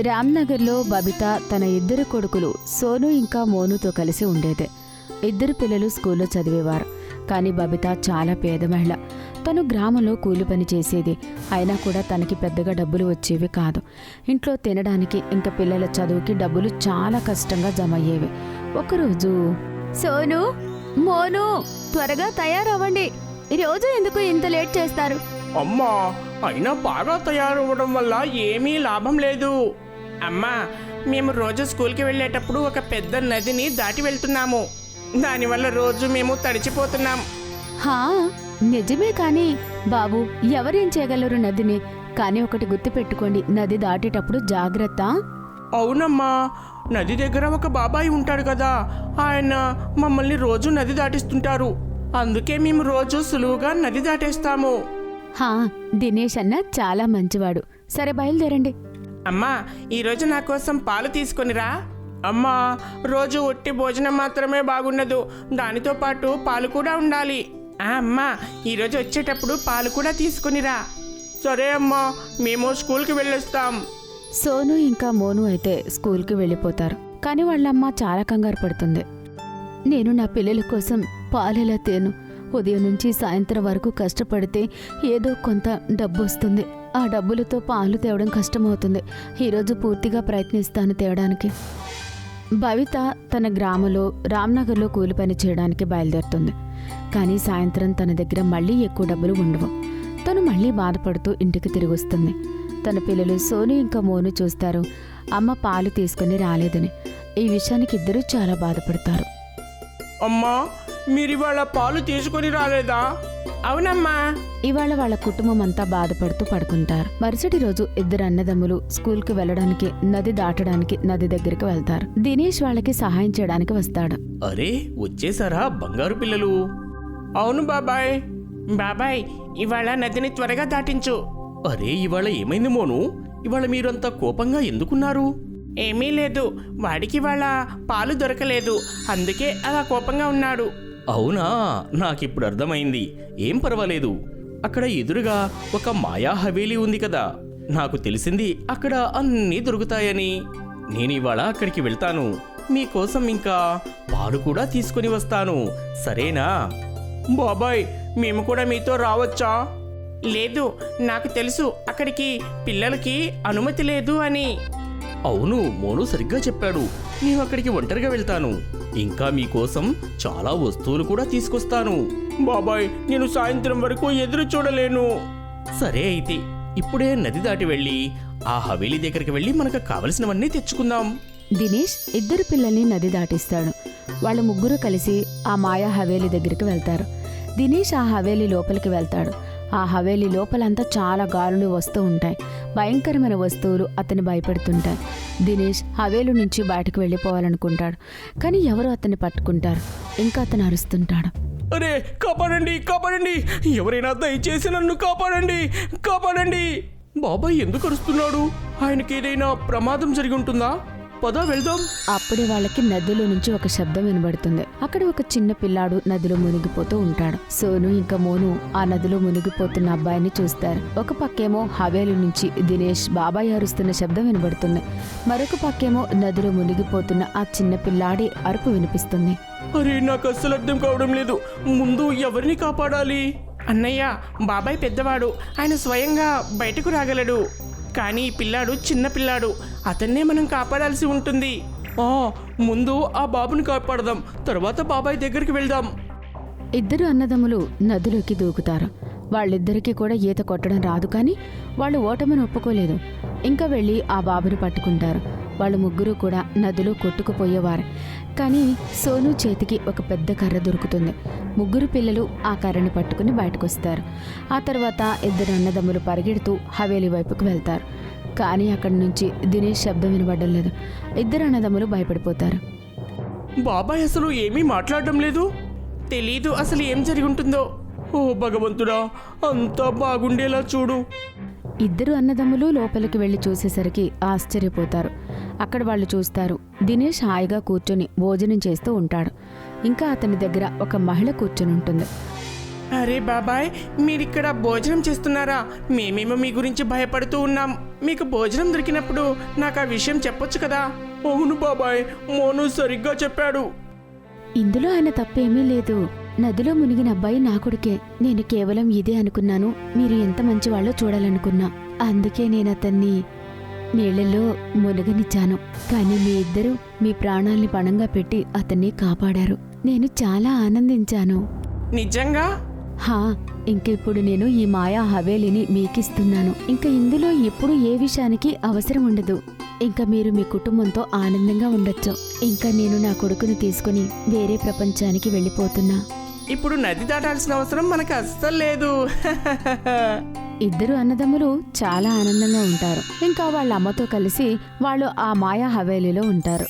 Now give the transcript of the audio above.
రామ్నగర్లో బబిత తన ఇద్దరు కొడుకులు సోను ఇంకా మోనుతో కలిసి ఉండేది. ఇద్దరు పిల్లలు స్కూల్లో చదివేవారు. కానీ బబిత చాలా పేద మహిళ. తను గ్రామంలో కూలి పని చేసేది. అయినా కూడా తనకి పెద్దగా డబ్బులు వచ్చేవి కాదు. ఇంట్లో తినడానికి ఇంకా పిల్లల చదువుకి డబ్బులు చాలా కష్టంగా జమ అయ్యేవి. ఒకరోజు, సోను, మోను, త్వరగా తయారవ్వండి, ఈరోజు ఎందుకు ఇంత లేట్ చేస్తారు? అమ్మా, అయినా బాగా తయారవ్వడం వల్ల ఏమీ లాభం లేదు. అమ్మా, మేము రోజు స్కూల్కి వెళ్ళేటప్పుడు ఒక పెద్ద నదిని దాటి వెళ్తున్నాము. దానివల్ల రోజు మేము తడిచిపోతున్నాం. హా, నిజమే. కానీ బాబు, ఎవరేం చేయగలరు నదిని? కానీ ఒకటి గుర్తుపెట్టుకోండి, నది దాటేటప్పుడు జాగ్రత్త. అవునమ్మా, నది దగ్గర ఒక బాబాయ్ ఉంటాడు కదా, ఆయన మమ్మల్ని రోజు నది దాటిస్తుంటారు. అందుకే మేము రోజు సులువుగా నది దాటేస్తాము. హా, దినేష్ అన్న చాలా మంచివాడు. సరే, బయలుదేరండి. అమ్మా, ఈరోజు నా కోసం పాలు తీసుకొనిరా. అమ్మా, రోజు ఒట్టి భోజనం మాత్రమే బాగుండదు, దానితో పాటు పాలు కూడా ఉండాలి. అమ్మా, ఈరోజు వచ్చేటప్పుడు పాలు కూడా తీసుకొనిరా. సరే అమ్మా, మేము స్కూల్కి వెళ్ళొస్తాం. సోను ఇంకా మోను అయితే స్కూల్కి వెళ్ళిపోతారు. కానీ వాళ్ళమ్మ చాలా కంగారు పడుతుంది. నేను నా పిల్లల కోసం పాలెలా తేను. ఉదయం నుంచి సాయంత్రం వరకు కష్టపడితే ఏదో కొంత డబ్బు వస్తుంది. ఆ డబ్బులతో పాలు తేవడం కష్టమవుతుంది. ఈరోజు పూర్తిగా ప్రయత్నిస్తాను తేవడానికి. భవిత తన గ్రామంలో రామ్నగర్లో కూలి పని చేయడానికి బయలుదేరుతుంది. కానీ సాయంత్రం తన దగ్గర మళ్ళీ ఎక్కువ డబ్బులు ఉండవు. తను మళ్ళీ బాధపడుతూ ఇంటికి తిరిగి వస్తుంది. తన పిల్లలు సోను ఇంకా మోను చూస్తారు, అమ్మ పాలు తీసుకుని రాలేదని. ఈ విషయానికి ఇద్దరూ చాలా బాధపడతారు. అమ్మా, మీరివాళ పాలు తీసుకొని రాలేదా? అవునమ్మా. ఇవాళ వాళ్ళ కుటుంబం అంతా బాధపడుతూ పడుకుంటారు. మరుసటి రోజు ఇద్దరు అన్నదమ్ములు స్కూల్కి వెళ్ళడానికి నది దాటడానికి నది దగ్గరికి వెళ్తారు. దినేష్ వాళ్ళకి సహాయం చేయడానికి వస్తాడు. అరే, వచ్చేసారా బంగారు పిల్లలు? అవును బాబాయ్. బాబాయ్, ఇవాళ నదిని త్వరగా దాటించు. అరే, ఇవాళ ఏమైంది మోను? ఇవాళ మీరంతా కోపంగా ఎందుకున్నారు? ఏమీ లేదు, వాడికి ఇవాళ పాలు దొరకలేదు, అందుకే అలా కోపంగా ఉన్నాడు. అవునా, నాకిప్పుడు అర్థమైంది. ఏం పర్వాలేదు, అక్కడ ఎదురుగా ఒక మాయా హవేలీ ఉంది కదా, నాకు తెలిసింది అక్కడ అన్నీ దొరుకుతాయని. నేను ఇవాళ అక్కడికి వెళ్తాను. మీకోసం ఇంకా పాలు కూడా తీసుకుని వస్తాను, సరేనా? బాబాయ్, మేము కూడా మీతో రావచ్చా? లేదు, నాకు తెలుసు అక్కడికి పిల్లలకి అనుమతి లేదు అని. అవును, మోను సరిగ్గా చెప్పాడు. నేను అక్కడికి ఒంటరిగా వెళ్తాను. ఇంకా మీకోసం చాలా వస్తువులు కూడా తీసుకొస్తాను. బాబాయ్, నేను సాయంత్రం వరకు ఎదురు చూడలేను. సరే అయితే, ఇప్పుడే నది దాటి వెళ్ళి ఆ హవేలీ దగ్గరికి వెళ్ళి మనకు కావలసినవన్నీ తెచ్చుకుందాం. దినేష్ ఇద్దరు పిల్లల్ని నది దాటిస్తాడు. వాళ్ళ ముగ్గురు కలిసి ఆ మాయా హవేలీ దగ్గరికి వెళ్తారు. దినేష్ ఆ హవేలీ లోపలికి వెళ్తాడు. ఆ హవేలీ లోపలంతా చాలా గాలులు వస్తూ ఉంటాయి. భయంకరమైన వస్తువులు అతన్ని భయపెడుతుంటాయి. దినేష్ హవేలు నుంచి బయటకు వెళ్ళిపోవాలనుకుంటాడు. కానీ ఎవరో అతన్ని పట్టుకుంటారు. ఇంకా అతను అరుస్తుంటాడు. అరే, కాపాడండి, కాపాడండి, ఎవరైనా దయచేసి నన్ను కాపాడండి, కాపాడండి. బాబాయ్ ఎందుకు అరుస్తున్నాడు? ఆయనకి ఏదైనా ప్రమాదం జరిగి ఉంటుందా? పద వెళ్దాం. అప్పుడే వాళ్ళకి నదిలో నుంచి ఒక శబ్దం వినబడుతుంది. అక్కడ ఒక చిన్న పిల్లాడు నదిలో మునిగిపోతూ ఉంటాడు. సోను ఇంకా మోను ఆ నదిలో మునిగిపోతున్న అబ్బాయిని చూస్తారు. ఒక పక్కేమో హవేలు నుంచి దినేష్ బాబాయ్ అరుస్తున్న శబ్దం వినబడుతుంది. మరొక పక్కేమో నదిలో మునిగిపోతున్న ఆ చిన్న పిల్లాడి అరుపు వినిపిస్తుంది. అరే, నాకు అస్సలు అర్థం కావడం లేదు. ముందు ఎవరిని కాపాడాలి? అన్నయ్య, బాబాయ్ పెద్దవాడు, ఆయన స్వయంగా బయటకు రాగలడు. కానీ ఈ పిల్లాడు చిన్న పిల్లాడు, అతన్నే మనం కాపాడాల్సి ఉంటుంది. ముందు ఆ బాబుని కాపాడదాం, తర్వాత బాబాయ్ దగ్గరికి వెళ్దాం. ఇద్దరు అన్నదమ్ములు నదిలోకి దూకుతారు. వాళ్ళిద్దరికీ కూడా ఈత కొట్టడం రాదు. కానీ వాళ్ళు ఓటమిని ఒప్పుకోలేదు. ఇంకా వెళ్ళి ఆ బాబుని పట్టుకుంటారు. వాళ్ళు ముగ్గురు కూడా నదిలో కొట్టుకుపోయేవారు. కానీ సోను చేతికి ఒక పెద్ద కర్ర దొరుకుతుంది. ముగ్గురు పిల్లలు ఆ కర్రని పట్టుకుని బయటకొస్తారు. ఆ తర్వాత ఇద్దరు అన్నదమ్ములు పరిగెడుతూ హవేలీ వైపుకు వెళ్తారు. కానీ అక్కడి నుంచి దినేష్ శబ్దం వినబడడం లేదు. ఇద్దరు అన్నదమ్ములు భయపడిపోతారు. బాబాయ్ అసలు ఏమీ మాట్లాడడం లేదు. తెలీదు అసలు ఏం జరిగి ఉంటుందో. ఓ భగవంతుడా, అంతా బాగుండేలా చూడు. ఇద్దరు అన్నదమ్ములు లోపలికి వెళ్లి చూసేసరికి ఆశ్చర్యపోతారు. అక్కడ వాళ్ళు చూస్తారు, దినేష్ హాయిగా కూర్చొని భోజనం చేస్తూ ఉంటాడు. ఇంకా అతని దగ్గర ఒక మహిళ కూర్చొని ఉంటుంది. అరే బాబాయ్, మీరిక్కడ భోజనం చేస్తున్నారా? మేమేమో మీ గురించి భయపడుతూ ఉన్నాం. మీకు భోజనం దొరికినప్పుడు నాకు ఆ విషయం చెప్పొచ్చు కదా. అవును బాబాయ్, మోను సరిగ్గా చెప్పాడు. ఇందులో ఆయన తప్పేమీ లేదు. నదిలో మునిగిన అబ్బాయి నా కొడుకే. నేను కేవలం ఇదే అనుకున్నాను. మీరు ఎంత మంచివాళ్ళో చూడాలనుకున్నా. అందుకే నేను అతన్ని నీళ్లలో మునగనిచ్చాను. కానీ మీ ఇద్దరూ మీ ప్రాణాల్ని పణంగా పెట్టి అతన్ని కాపాడారు. నేను చాలా ఆనందించాను. నిజంగా? హా, ఇంక ఇప్పుడు నేను ఈ మాయా హవేలీని మీకిస్తున్నాను. ఇంకా ఇందులో ఎప్పుడు ఏ విషయానికి అవసరం ఉండదు. ఇంకా మీరు మీ కుటుంబంతో ఆనందంగా ఉండొచ్చు. ఇంకా నేను నా కొడుకుని తీసుకుని వేరే ప్రపంచానికి వెళ్ళిపోతున్నా. ఇప్పుడు నది దాటాల్సిన అవసరం మనకు అస్సలు లేదు. ఇద్దరు అన్నదమ్ములు చాలా ఆనందంగా ఉంటారు. ఇంకా వాళ్ళ అమ్మతో కలిసి వాళ్ళు ఆ మాయా హవేలీలో ఉంటారు.